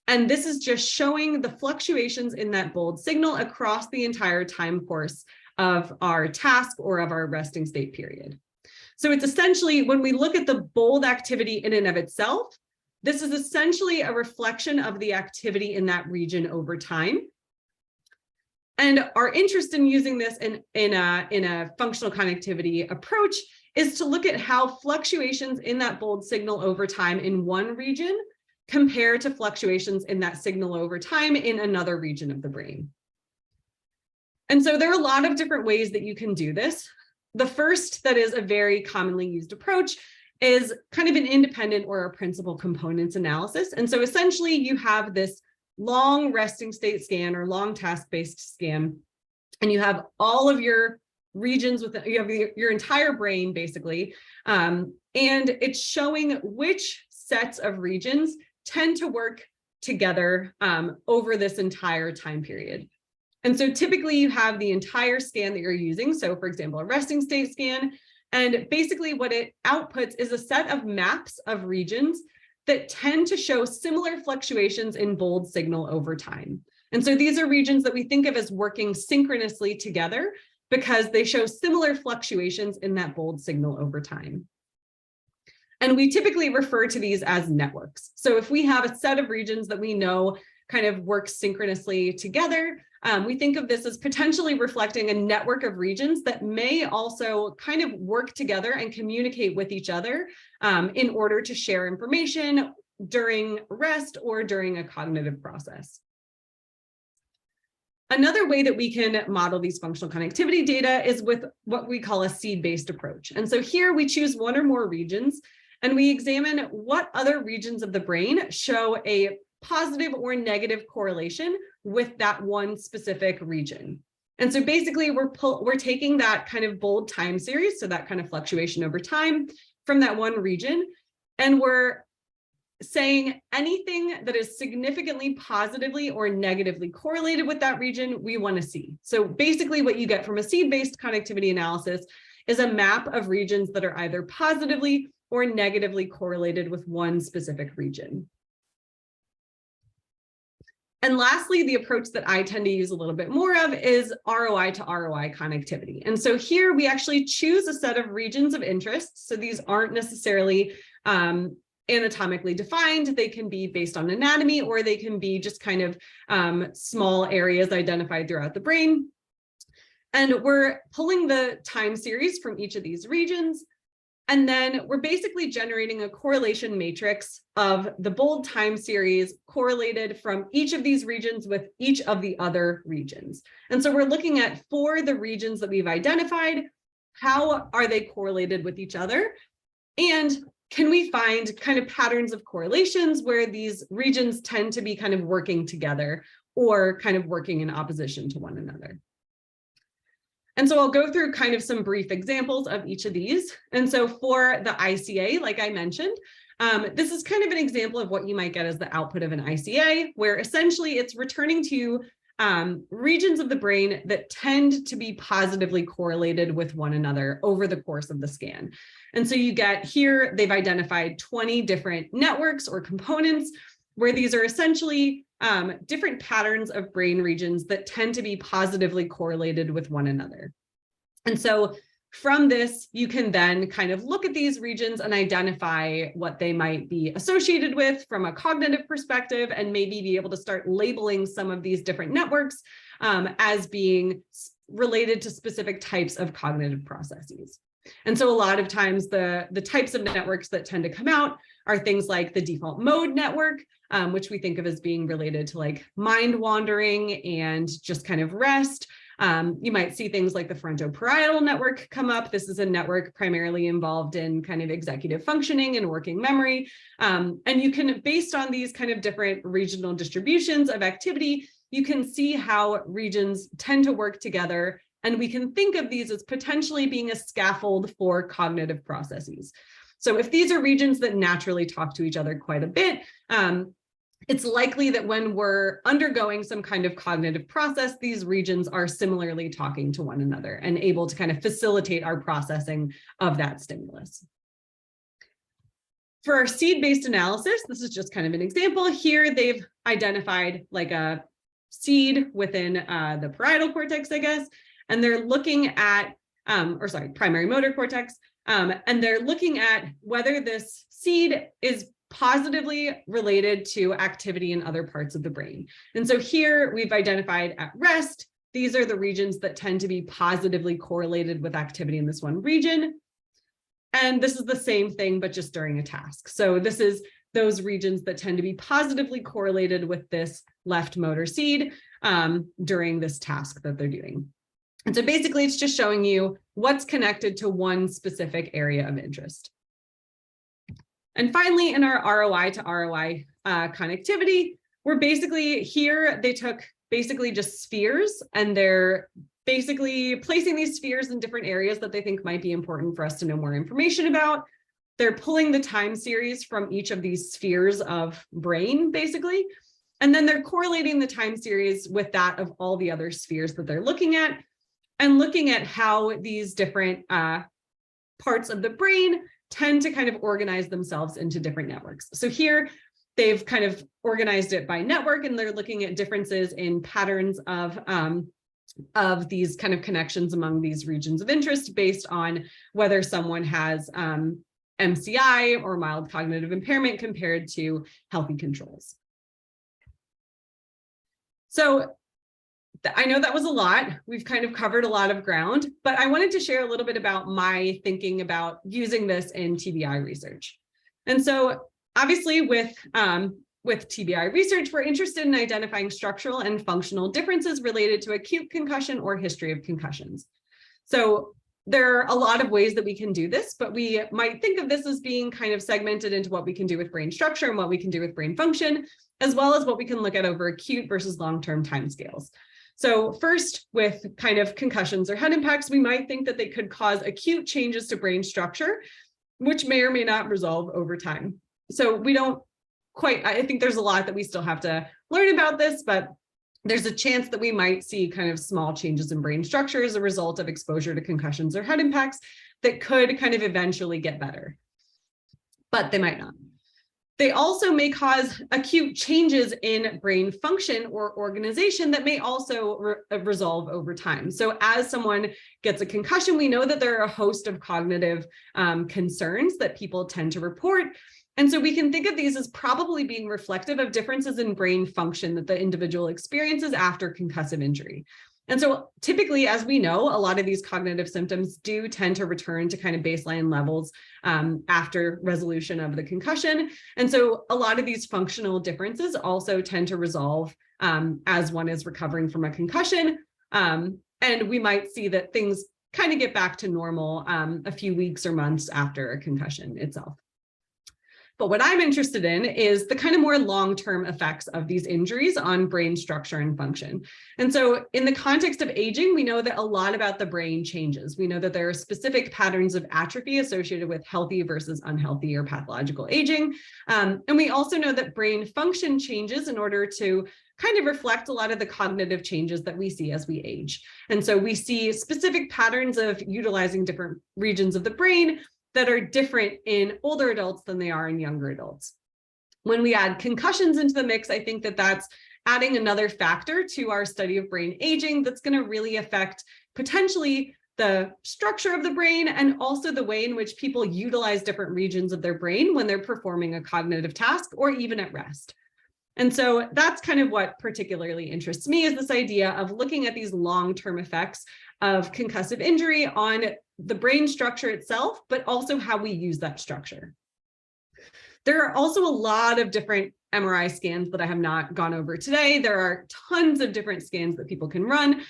And this is just showing the fluctuations in that bold signal across the entire time course of our task or of our resting state period. So it's essentially, when we look at the bold activity in and of itself, this is essentially a reflection of the activity in that region over time. And our interest in using this in a functional connectivity approach is to look at how fluctuations in that bold signal over time in one region compare to fluctuations in that signal over time in another region of the brain. And so there are a lot of different ways that you can do this. The first, that is a very commonly used approach, is kind of an independent or a principal components analysis. And so essentially you have this long resting state scan or long task-based scan, and you have all of your regions you have your entire brain basically, and it's showing which sets of regions tend to work together over this entire time period. And so typically you have the entire scan that you're using. So for example, a resting state scan, and basically what it outputs is a set of maps of regions that tend to show similar fluctuations in bold signal over time. And so these are regions that we think of as working synchronously together because they show similar fluctuations in that bold signal over time. And we typically refer to these as networks. So if we have a set of regions that we know kind of work synchronously together, we think of this as potentially reflecting a network of regions that may also kind of work together and communicate with each other in order to share information during rest or during a cognitive process. Another way that we can model these functional connectivity data is with what we call a seed-based approach. And so here we choose one or more regions and we examine what other regions of the brain show a positive or negative correlation with that one specific region. And so basically we're taking that kind of bold time series, so that kind of fluctuation over time from that one region, and we're saying anything that is significantly positively or negatively correlated with that region, we want to see. So basically what you get from a seed-based connectivity analysis is a map of regions that are either positively or negatively correlated with one specific region. And lastly, the approach that I tend to use a little bit more of is ROI to ROI connectivity. And so here we actually choose a set of regions of interest. So these aren't necessarily anatomically defined. They can be based on anatomy, or they can be just kind of small areas identified throughout the brain. And we're pulling the time series from each of these regions. And then we're basically generating a correlation matrix of the bold time series correlated from each of these regions with each of the other regions. And so we're looking at, for the regions that we've identified, how are they correlated with each other? And can we find kind of patterns of correlations where these regions tend to be kind of working together or kind of working in opposition to one another? And so I'll go through kind of some brief examples of each of these. And so for the ICA, like I mentioned, this is kind of an example of what you might get as the output of an ICA, where essentially it's returning to regions of the brain that tend to be positively correlated with one another over the course of the scan. And so you get here, they've identified 20 different networks or components where these are essentially different patterns of brain regions that tend to be positively correlated with one another. And so from this, you can then kind of look at these regions and identify what they might be associated with from a cognitive perspective, and maybe be able to start labeling some of these different networks as being related to specific types of cognitive processes. And so a lot of times the types of networks that tend to come out are things like the default mode network, which we think of as being related to like mind wandering and just kind of rest. You might see things like the frontoparietal network come up. This is a network primarily involved in kind of executive functioning and working memory. And you can, based on these kind of different regional distributions of activity, you can see how regions tend to work together. And we can think of these as potentially being a scaffold for cognitive processes. So if these are regions that naturally talk to each other quite a bit, it's likely that when we're undergoing some kind of cognitive process, these regions are similarly talking to one another and able to kind of facilitate our processing of that stimulus. For our seed-based analysis, this is just kind of an example. Here they've identified like a seed within the parietal cortex, I guess, and they're looking at, primary motor cortex, and they're looking at whether this seed is positively related to activity in other parts of the brain. And so here we've identified at rest, these are the regions that tend to be positively correlated with activity in this one region. And this is the same thing, but just during a task. So this is those regions that tend to be positively correlated with this left motor seed during this task that they're doing. And so basically, it's just showing you what's connected to one specific area of interest. And finally, in our ROI to ROI connectivity, we're basically here, they took basically just spheres, and they're basically placing these spheres in different areas that they think might be important for us to know more information about. They're pulling the time series from each of these spheres of brain, basically, and then they're correlating the time series with that of all the other spheres that they're looking at, and looking at how these different parts of the brain tend to kind of organize themselves into different networks. So here, they've kind of organized it by network, and they're looking at differences in patterns of these kind of connections among these regions of interest based on whether someone has MCI or mild cognitive impairment compared to healthy controls. So I know that was a lot. We've kind of covered a lot of ground, but I wanted to share a little bit about my thinking about using this in TBI research. And so obviously with TBI research, we're interested in identifying structural and functional differences related to acute concussion or history of concussions. So there are a lot of ways that we can do this, but we might think of this as being kind of segmented into what we can do with brain structure and what we can do with brain function, as well as what we can look at over acute versus long-term timescales. So first, with kind of concussions or head impacts, we might think that they could cause acute changes to brain structure, which may or may not resolve over time. So we don't quite, I think there's a lot that we still have to learn about this, but there's a chance that we might see kind of small changes in brain structure as a result of exposure to concussions or head impacts that could kind of eventually get better, but they might not. They also may cause acute changes in brain function or organization that may also resolve over time. So as someone gets a concussion, we know that there are a host of cognitive concerns that people tend to report. And so we can think of these as probably being reflective of differences in brain function that the individual experiences after concussive injury. And so typically, as we know, a lot of these cognitive symptoms do tend to return to kind of baseline levels after resolution of the concussion. And so a lot of these functional differences also tend to resolve as one is recovering from a concussion. And we might see that things kind of get back to normal a few weeks or months after a concussion itself. But what I'm interested in is the kind of more long-term effects of these injuries on brain structure and function. And so in the context of aging, we know that a lot about the brain changes. We know that there are specific patterns of atrophy associated with healthy versus unhealthy or pathological aging. And we also know that brain function changes in order to kind of reflect a lot of the cognitive changes that we see as we age. And so we see specific patterns of utilizing different regions of the brain that are different in older adults than they are in younger adults. When we add concussions into the mix, I think that that's adding another factor to our study of brain aging that's going to really affect potentially the structure of the brain and also the way in which people utilize different regions of their brain when they're performing a cognitive task or even at rest. And so that's kind of what particularly interests me, is this idea of looking at these long-term effects of concussive injury on the brain structure itself, but also how we use that structure. There are also a lot of different MRI scans that I have not gone over today. There are tons of different scans that people can run.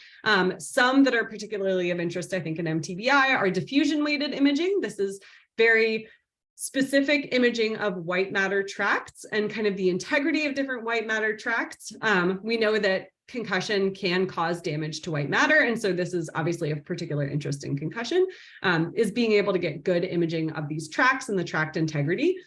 Some that are particularly of interest, I think, in mTBI are diffusion-weighted imaging. This is very specific imaging of white matter tracts and kind of the integrity of different white matter tracts. We know that concussion can cause damage to white matter. And so this is obviously of particular interest in concussion, is being able to get good imaging of these tracts and the tract integrity.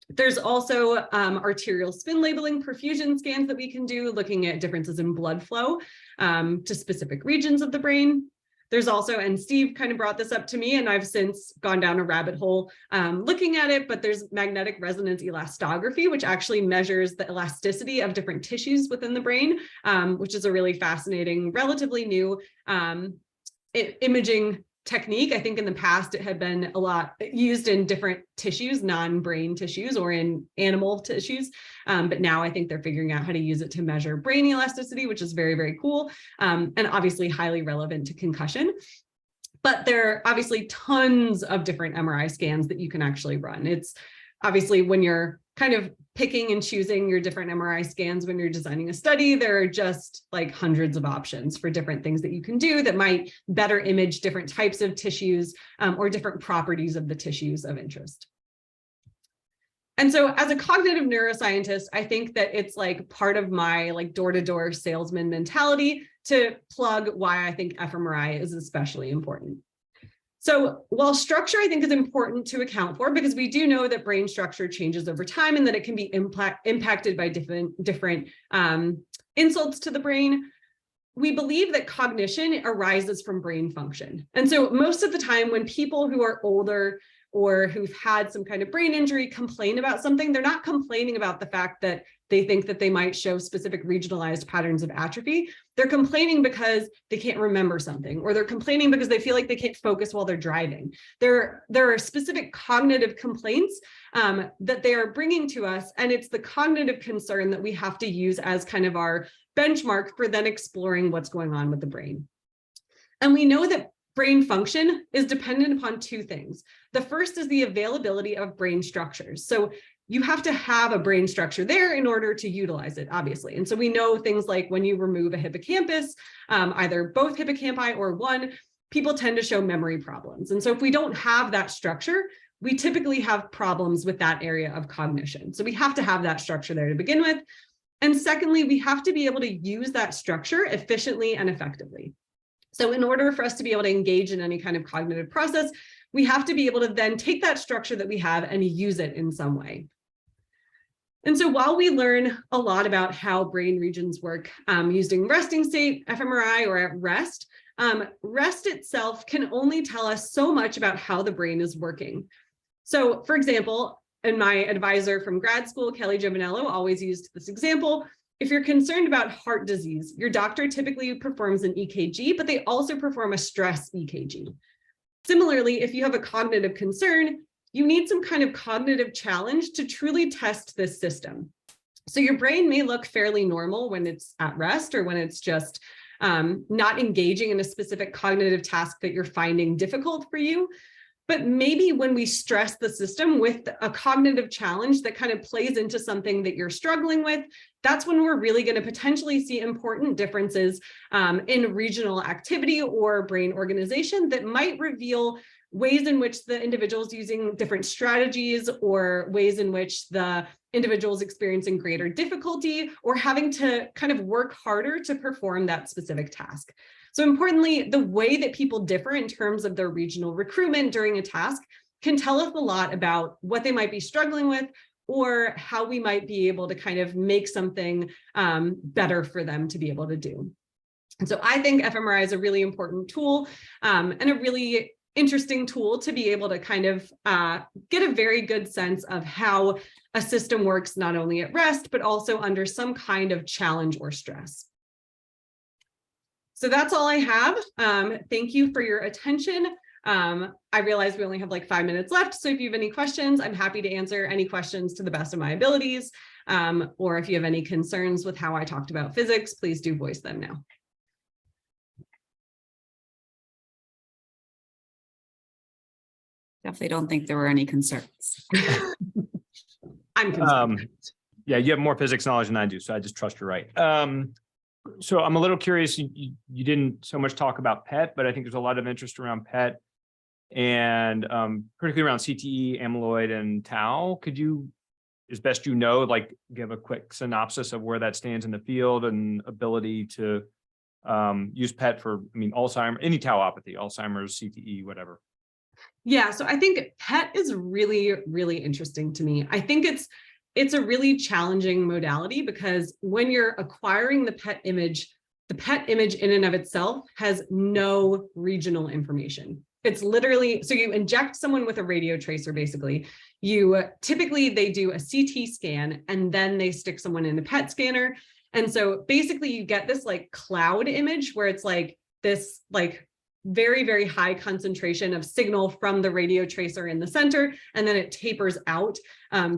There's also arterial spin labeling perfusion scans that we can do, looking at differences in blood flow to specific regions of the brain. There's also, and Steve kind of brought this up to me, and I've since gone down a rabbit hole looking at it, but there's magnetic resonance elastography, which actually measures the elasticity of different tissues within the brain, which is a really fascinating, relatively new imaging technique. I think in the past it had been a lot used in different tissues, non-brain tissues or in animal tissues. But now I think they're figuring out how to use it to measure brain elasticity, which is very, very cool. And obviously highly relevant to concussion. But there are obviously tons of different MRI scans that you can actually run. It's obviously when you're kind of picking and choosing your different MRI scans when you're designing a study, there are just like hundreds of options for different things that you can do that might better image different types of tissues or different properties of the tissues of interest. And so as a cognitive neuroscientist, I think that it's like part of my like door-to-door salesman mentality to plug why I think fMRI is especially important. So while structure, I think, is important to account for, because we do know that brain structure changes over time and that it can be impacted by different insults to the brain, we believe that cognition arises from brain function. And so most of the time when people who are older or who've had some kind of brain injury complain about something, they're not complaining about the fact that they think that they might show specific regionalized patterns of atrophy. They're complaining because they can't remember something, or they're complaining because they feel like they can't focus while they're driving. There are specific cognitive complaints that they are bringing to us, and it's the cognitive concern that we have to use as kind of our benchmark for then exploring what's going on with the brain. And we know that brain function is dependent upon two things. The first is the availability of brain structures. So you have to have a brain structure there in order to utilize it, obviously. And so we know things like when you remove a hippocampus, either both hippocampi or one, people tend to show memory problems. And so if we don't have that structure, we typically have problems with that area of cognition. So we have to have that structure there to begin with. And secondly, we have to be able to use that structure efficiently and effectively. So in order for us to be able to engage in any kind of cognitive process, we have to be able to then take that structure that we have and use it in some way. And so while we learn a lot about how brain regions work using resting state, fMRI, or at rest, rest itself can only tell us so much about how the brain is working. So for example, and my advisor from grad school, Kelly Giovanello, always used this example. If you're concerned about heart disease, your doctor typically performs an EKG, but they also perform a stress EKG. Similarly, if you have a cognitive concern, you need some kind of cognitive challenge to truly test this system. So your brain may look fairly normal when it's at rest or when it's just not engaging in a specific cognitive task that you're finding difficult for you. But maybe when we stress the system with a cognitive challenge that kind of plays into something that you're struggling with, that's when we're really going to potentially see important differences in regional activity or brain organization that might reveal ways in which the individual is using different strategies, or ways in which the individual is experiencing greater difficulty or having to kind of work harder to perform that specific task. So importantly, the way that people differ in terms of their regional recruitment during a task can tell us a lot about what they might be struggling with, or how we might be able to kind of make something better for them to be able to do. And so I think fMRI is a really important tool and a really interesting tool to be able to kind of get a very good sense of how a system works, not only at rest, but also under some kind of challenge or stress. So that's all I have. Thank you for your attention. I realize we only have like 5 minutes left. So if you have any questions, I'm happy to answer any questions to the best of my abilities. Or if you have any concerns with how I talked about physics, please do voice them now. Definitely don't think there were any concerns. I'm concerned. Yeah, you have more physics knowledge than I do, so I just trust you're right. So I'm a little curious, you didn't so much talk about PET, but I think there's a lot of interest around PET and particularly around CTE, amyloid, and tau. Could you, as best you know, like give a quick synopsis of where that stands in the field and ability to use PET for, I mean, Alzheimer's, any tauopathy, Alzheimer's, CTE, whatever? Yeah, so I think PET is really, really interesting to me. I think it's a really challenging modality because when you're acquiring the PET image in and of itself has no regional information. It's literally, so you inject someone with a radio tracer, basically. Typically they do a CT scan and then they stick someone in a PET scanner. And so basically you get this like cloud image where it's like this like very, very high concentration of signal from the radio tracer in the center, and then it tapers out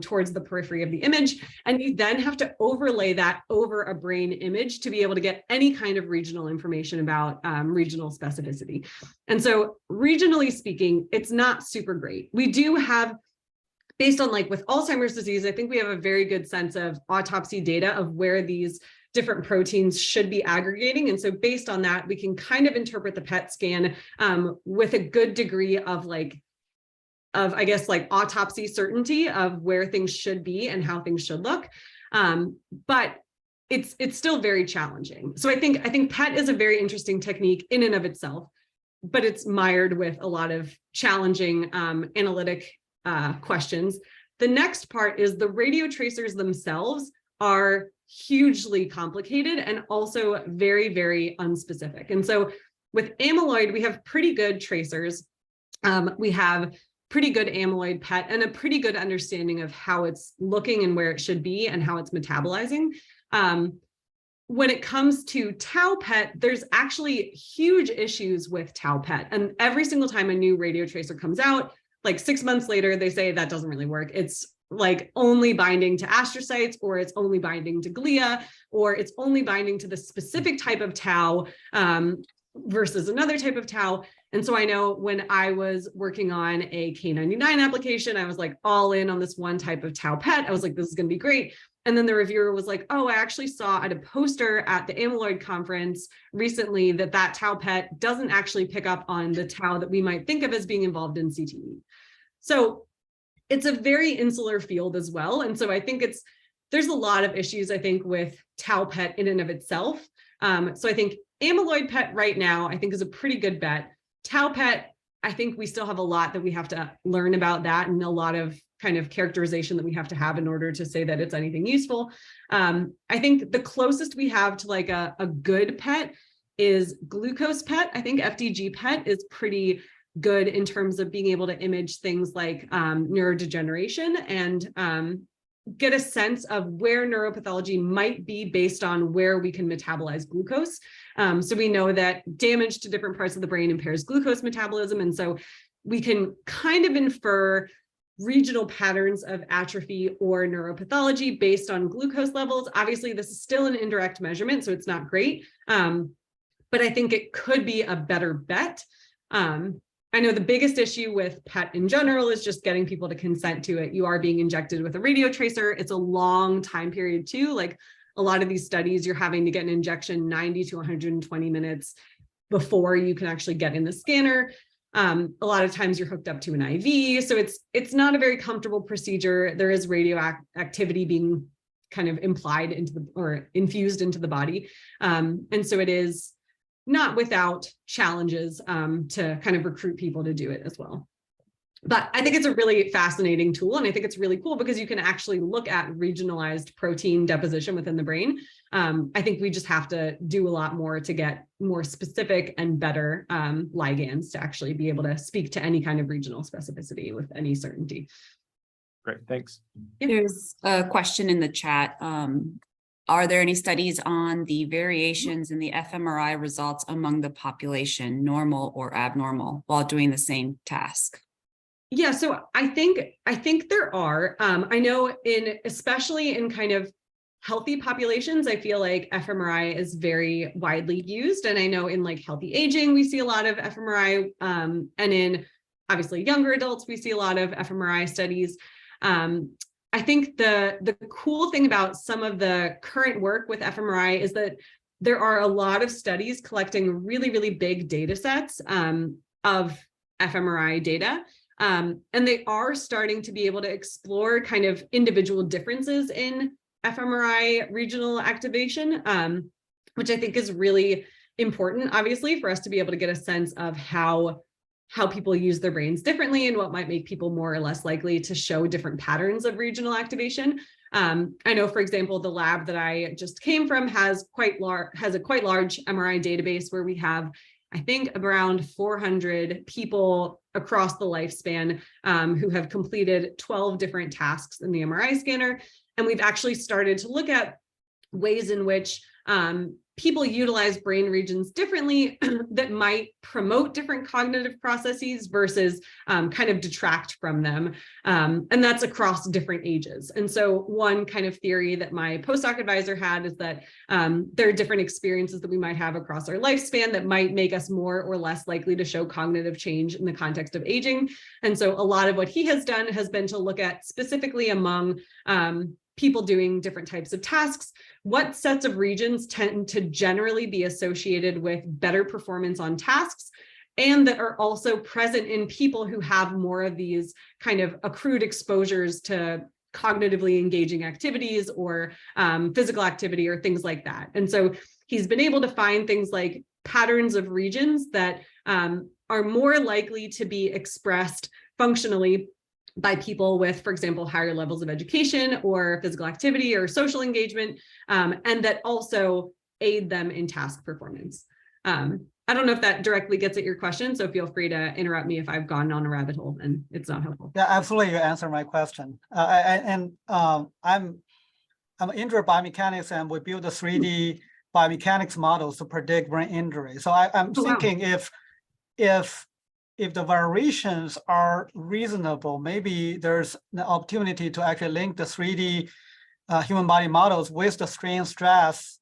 towards the periphery of the image. And you then have to overlay that over a brain image to be able to get any kind of regional information about regional specificity. And so regionally speaking, it's not super great. We do have, based on like with Alzheimer's disease, I think we have a very good sense of autopsy data of where these different proteins should be aggregating. And so based on that, we can kind of interpret the PET scan with a good degree of I guess, like autopsy certainty of where things should be and how things should look. But it's still very challenging. So I think PET is a very interesting technique in and of itself, but it's mired with a lot of challenging analytic questions. The next part is the radio tracers themselves are hugely complicated and also very, very unspecific. And so with amyloid, we have pretty good tracers. We have pretty good amyloid PET and a pretty good understanding of how it's looking and where it should be and how it's metabolizing. When it comes to tau PET, there's actually huge issues with tau PET. And every single time a new radio tracer comes out, like 6 months later, they say that doesn't really work. It's like only binding to astrocytes, or it's only binding to glia, or it's only binding to the specific type of tau versus another type of tau. And so I know when I was working on a K99 application, I was like all in on this one type of tau PET. I was like, this is going to be great. And then the reviewer was like, oh, I actually saw at a poster at the amyloid conference recently that tau PET doesn't actually pick up on the tau that we might think of as being involved in CTE. So it's a very insular field as well. And so I think there's a lot of issues, I think, with tau PET in and of itself. So I think amyloid PET right now, I think, is a pretty good bet. Tau PET, I think we still have a lot that we have to learn about that, and a lot of kind of characterization that we have to have in order to say that it's anything useful. I think the closest we have to like a good PET is glucose PET. I think FDG PET is pretty good in terms of being able to image things like neurodegeneration and get a sense of where neuropathology might be based on where we can metabolize glucose. So we know that damage to different parts of the brain impairs glucose metabolism. And so we can kind of infer regional patterns of atrophy or neuropathology based on glucose levels. Obviously, this is still an indirect measurement, so it's not great. But I think it could be a better bet. I know the biggest issue with PET in general is just getting people to consent to it. You are being injected with a radio tracer. It's a long time period too. Like a lot of these studies, you're having to get an injection 90 to 120 minutes before you can actually get in the scanner. A lot of times you're hooked up to an IV. So it's not a very comfortable procedure. There is radioactivity being kind of implied into or infused into the body. And so it is not without challenges to kind of recruit people to do it as well. But I think it's a really fascinating tool, and I think it's really cool because you can actually look at regionalized protein deposition within the brain. I think we just have to do a lot more to get more specific and better ligands to actually be able to speak to any kind of regional specificity with any certainty. Great, thanks. There's a question in the chat. Are there any studies on the variations in the fMRI results among the population, normal or abnormal, while doing the same task? Yeah, so I think there are. I know especially in kind of healthy populations, I feel like fMRI is very widely used. And I know in like healthy aging, we see a lot of fMRI, and in obviously younger adults, we see a lot of fMRI studies. I think the cool thing about some of the current work with fMRI is that there are a lot of studies collecting really, really big data sets of fMRI data. And they are starting to be able to explore kind of individual differences in fMRI regional activation, which I think is really important, obviously, for us to be able to get a sense of how people use their brains differently and what might make people more or less likely to show different patterns of regional activation. I know, for example, the lab that I just came from has a quite large MRI database where we have, I think, around 400 people across the lifespan who have completed 12 different tasks in the MRI scanner. And we've actually started to look at ways in which people utilize brain regions differently that might promote different cognitive processes versus kind of detract from them. And that's across different ages. And so one kind of theory that my postdoc advisor had is that there are different experiences that we might have across our lifespan that might make us more or less likely to show cognitive change in the context of aging. And so a lot of what he has done has been to look at specifically among people doing different types of tasks, what sets of regions tend to generally be associated with better performance on tasks, and that are also present in people who have more of these kind of accrued exposures to cognitively engaging activities or physical activity or things like that. And so he's been able to find things like patterns of regions that are more likely to be expressed functionally by people with, for example, higher levels of education or physical activity or social engagement, and that also aid them in task performance. I don't know if that directly gets at your question, so feel free to interrupt me if I've gone on a rabbit hole and it's not helpful. Yeah, absolutely. You answered my question. I'm injured biomechanics, and we build a 3D biomechanics models to predict brain injury. So I'm thinking if the variations are reasonable, maybe there's an opportunity to actually link the 3D human body models with the strain stress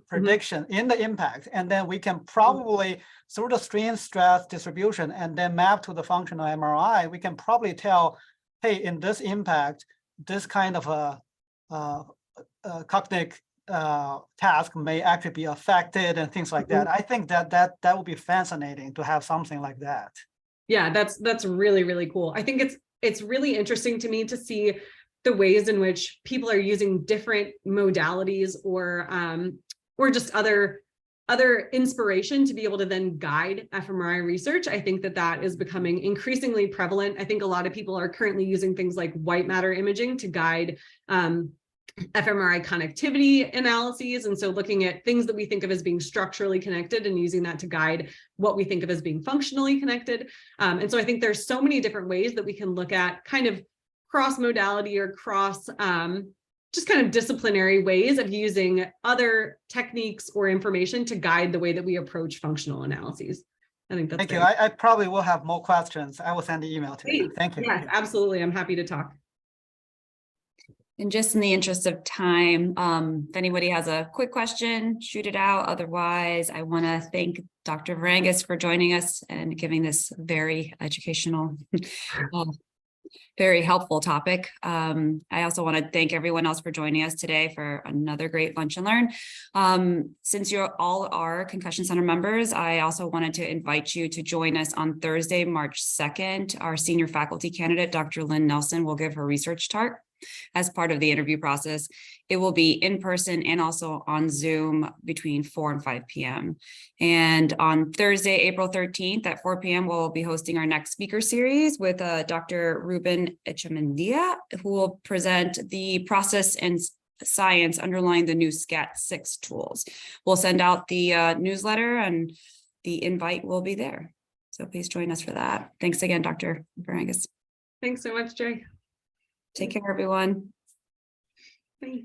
prediction in the impact. And then we can probably, through the strain stress distribution and then map to the functional MRI, we can probably tell, hey, in this impact, this kind of a cognitive task may actually be affected and things like that. I think that would be fascinating to have something like that. Yeah, that's really, really cool. I think it's really interesting to me to see the ways in which people are using different modalities or just other inspiration to be able to then guide fMRI research. I think that is becoming increasingly prevalent. I think a lot of people are currently using things like white matter imaging to guide fMRI connectivity analyses. And so looking at things that we think of as being structurally connected and using that to guide what we think of as being functionally connected. And so I think there's so many different ways that we can look at kind of cross modality or cross just kind of disciplinary ways of using other techniques or information to guide the way that we approach functional analyses. I think that's Thank great. you. I probably will have more questions. I will send the email to you. Thank you. Yes, absolutely. I'm happy to talk. And just in the interest of time, if anybody has a quick question, shoot it out. Otherwise, I want to thank Dr. Varangis for joining us and giving this very educational, very helpful topic. I also want to thank everyone else for joining us today for another great lunch and learn. Since you're all our Concussion Center members, I also wanted to invite you to join us on Thursday, March 2nd. Our senior faculty candidate, Dr. Lynn Nelson, will give her research talk as part of the interview process. It will be in person and also on Zoom between 4 and 5 p.m. And on Thursday, April 13th at 4 p.m., we'll be hosting our next speaker series with Dr. Ruben Echemendia, who will present the process and science underlying the new SCAT6 tools. We'll send out the newsletter and the invite will be there. So please join us for that. Thanks again, Dr. Varangis. Thanks so much, Jay. Take care, everyone.